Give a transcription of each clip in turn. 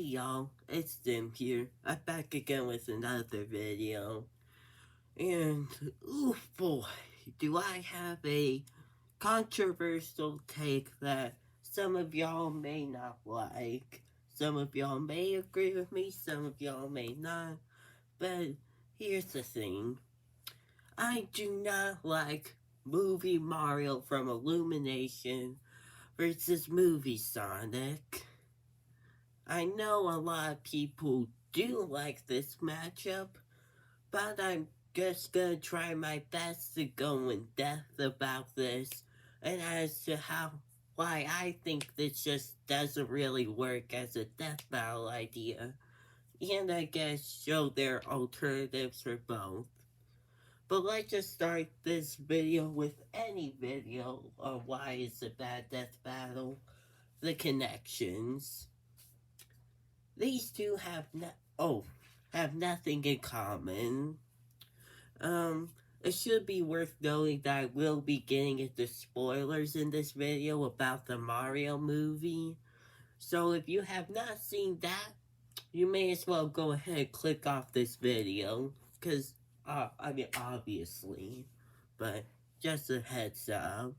Hey y'all, it's Dim here. I'm back again with another video. And, ooh boy, do I have a controversial take that some of y'all may not like. Some of y'all may agree with me, some of y'all may not. But here's the thing. I do not like movie Mario from Illumination versus movie Sonic. I know a lot of people do like this matchup, but I'm just gonna try my best to go in depth about this and as to why I think this just doesn't really work as a death battle idea, and I guess show their alternatives for both. But let's just start this video with any video on why it's a bad death battle. The connections. These two have nothing in common. It should be worth noting that I will be getting into spoilers in this video about the Mario movie. So if you have not seen that, you may as well go ahead and click off this video. Cause, obviously. But, just a heads up.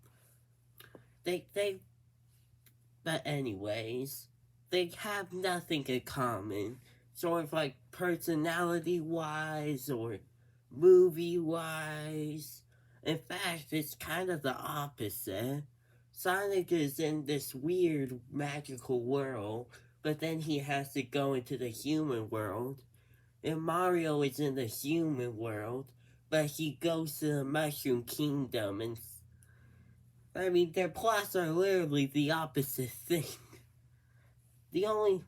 But anyways, they have nothing in common. Sort of like personality-wise or movie-wise. In fact, it's kind of the opposite. Sonic is in this weird magical world, but then he has to go into the human world. And Mario is in the human world, but he goes to the Mushroom Kingdom and their plots are literally the opposite thing. The only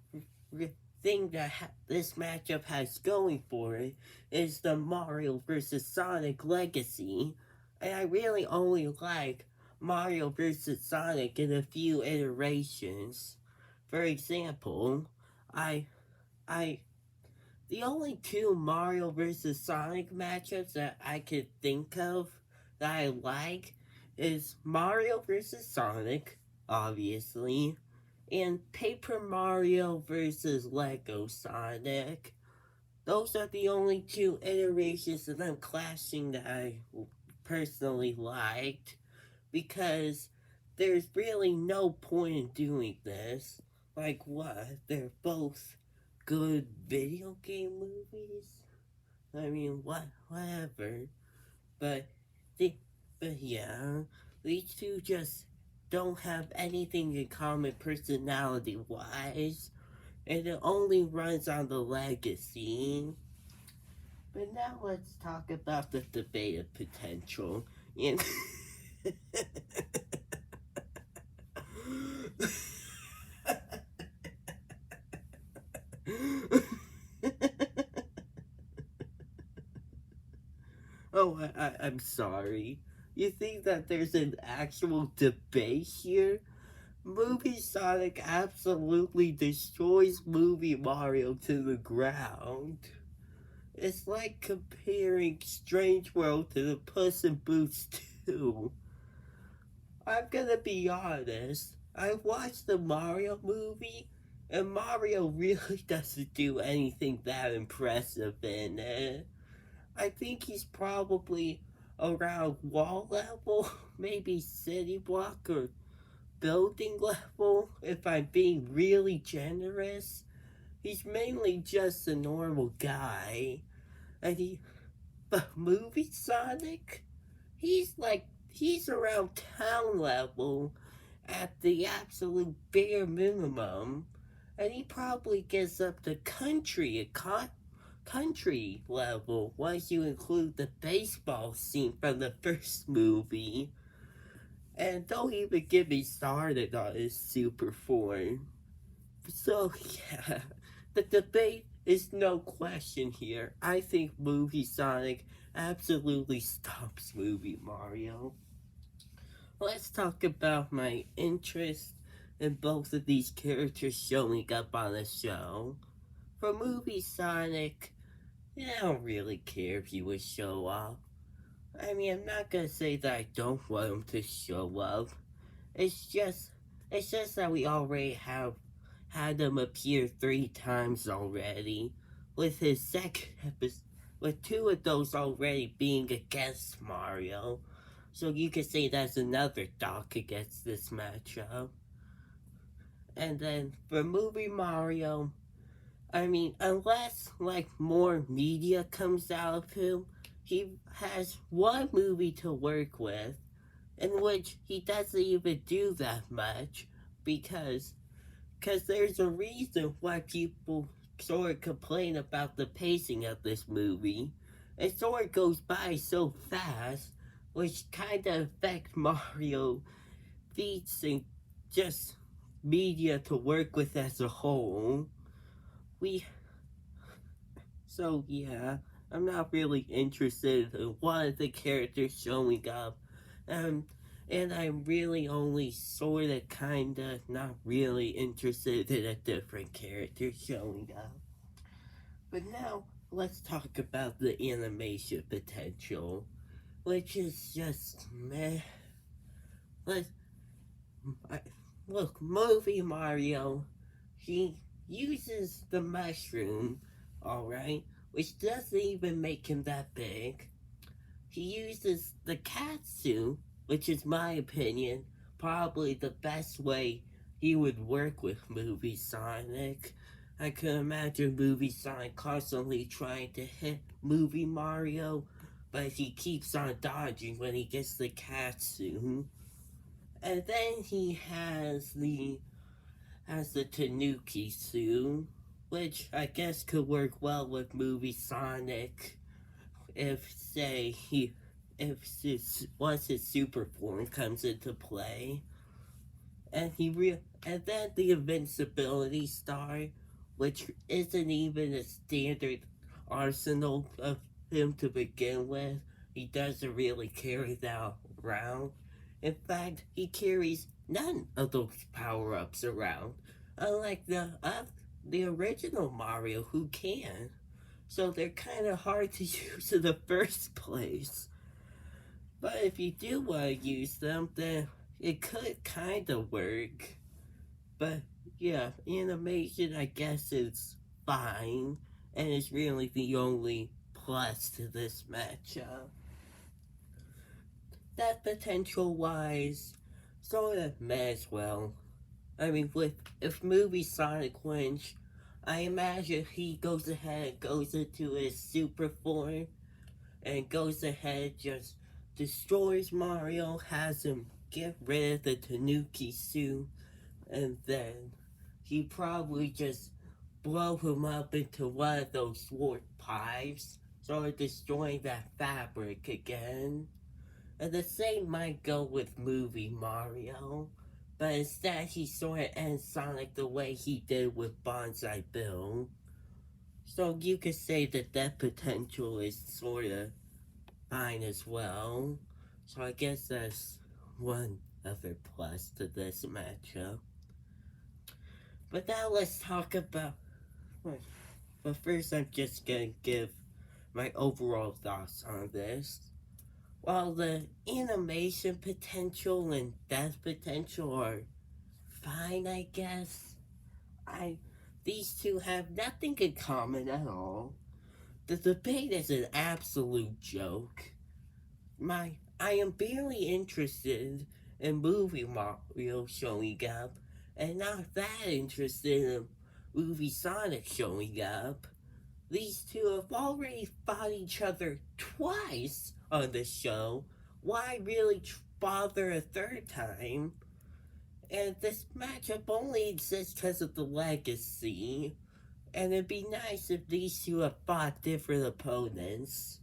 thing that this matchup has going for it is the Mario vs. Sonic legacy, and I really only like Mario vs. Sonic in a few iterations. For example, the only two Mario vs. Sonic matchups that I could think of that I like is Mario vs. Sonic, obviously, and Paper Mario vs. Lego Sonic. Those are the only two iterations of them clashing that I personally liked, because there's really no point in doing this. Like what? They're both good video game movies? Whatever. But, yeah, these two just don't have anything in common personality-wise, and it only runs on the legacy. But now let's talk about the debated potential. And oh, I'm sorry. You think that there's an actual debate here? Movie Sonic absolutely destroys Movie Mario to the ground. It's like comparing Strange World to the Puss in Boots 2. I'm gonna be honest, I watched the Mario movie, and Mario really doesn't do anything that impressive in it. I think he's probably around wall level, maybe city block or building level, if I'm being really generous. He's mainly just a normal guy. But movie Sonic? He's around town level at the absolute bare minimum. And he probably gets up to country level once you include the baseball scene from the first movie. And don't even get me started on his super form. So, yeah, the debate is no question here. I think Movie Sonic absolutely stops Movie Mario. Let's talk about my interest in both of these characters showing up on the show. For Movie Sonic, I don't really care if he would show up. I'm not gonna say that I don't want him to show up. It's just that we already have had him appear 3 times already, with his second episode, with 2 of those already being against Mario. So you could say that's another dock against this matchup. And then for Movie Mario, I mean, unless like more media comes out of him, he has one movie to work with, in which he doesn't even do that much, because there's a reason why people sort of complain about the pacing of this movie. It sort of goes by so fast, which kind of affects Mario feats and just media to work with as a whole. So yeah, I'm not really interested in one of the characters showing up. Um, and I'm really only sorta kinda not really interested in a different character showing up. But now, let's talk about the animation potential, which is just meh. Let's, look, Movie Mario, he uses the mushroom, alright, which doesn't even make him that big. He uses the Katsu, which is my opinion, probably the best way he would work with Movie Sonic. I can imagine Movie Sonic constantly trying to hit Movie Mario, but he keeps on dodging when he gets the Katsu. And then he has the Tanuki suit, which I guess could work well with Movie Sonic if, say, once his super form comes into play. And and then the invincibility star, which isn't even a standard arsenal of him to begin with. He doesn't really carry that around. In fact, he carries none of those power-ups around, unlike the original Mario, who can. So they're kind of hard to use in the first place. But if you do want to use them, then it could kind of work. But yeah, animation, I guess, is fine, and it's really the only plus to this matchup. That potential wise, sort of may as well. I mean, if Movie Sonic wins, I imagine he goes ahead, goes into his super form, and goes ahead, just destroys Mario, has him get rid of the Tanuki suit, and then he probably just blow him up into one of those warp pipes, sort of destroying that fabric again. And the same might go with Movie Mario, but instead he sort of ends Sonic the way he did with Bonsai Bill. So you could say that potential is sort of fine as well. So I guess that's one other plus to this matchup. But now let's talk about... But first I'm just gonna give my overall thoughts on this. While the animation potential and death potential are fine, I guess, these two have nothing in common at all. The debate is an absolute joke. I am barely interested in Movie Mario showing up, and not that interested in Movie Sonic showing up. These two have already fought each other twice on the show. Why really bother a third time? And this matchup only exists because of the legacy. And it'd be nice if these two have fought different opponents.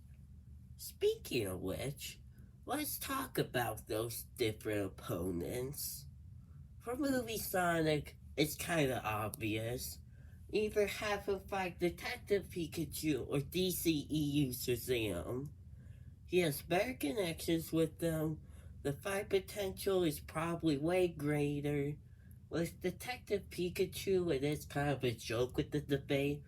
Speaking of which, let's talk about those different opponents. For Movie Sonic, it's kinda obvious. Either have him fight Detective Pikachu or DCEU Shazam. He has better connections with them. The fight potential is probably way greater. With Detective Pikachu, it is kind of a joke with the debate.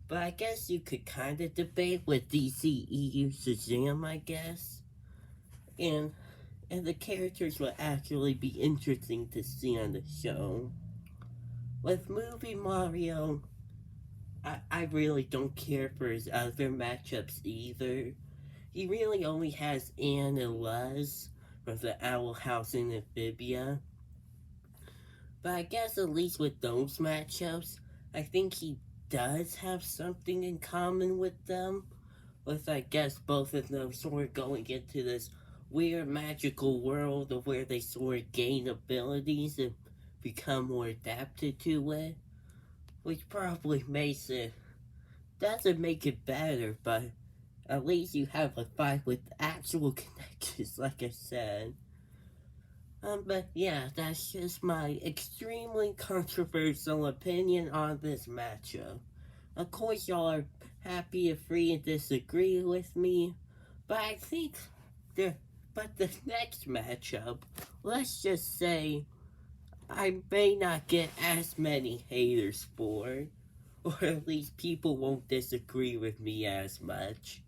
But I guess you could kind of debate with DCEU Shazam, I guess. And the characters will actually be interesting to see on the show. With Movie Mario, I really don't care for his other matchups either. He really only has Anne and Luz from the Owl House and Amphibia. But I guess at least with those matchups, I think he does have something in common with them. With, I guess, both of them sort of going into this weird magical world of where they sort of gain abilities and become more adapted to it. Which probably doesn't make it better, but at least you have a fight with actual connections, like I said. But yeah, that's just my extremely controversial opinion on this matchup. Of course, y'all are happy and free to disagree with me, but I think the but the next matchup, let's just say I may not get as many haters for, or at least people won't disagree with me as much.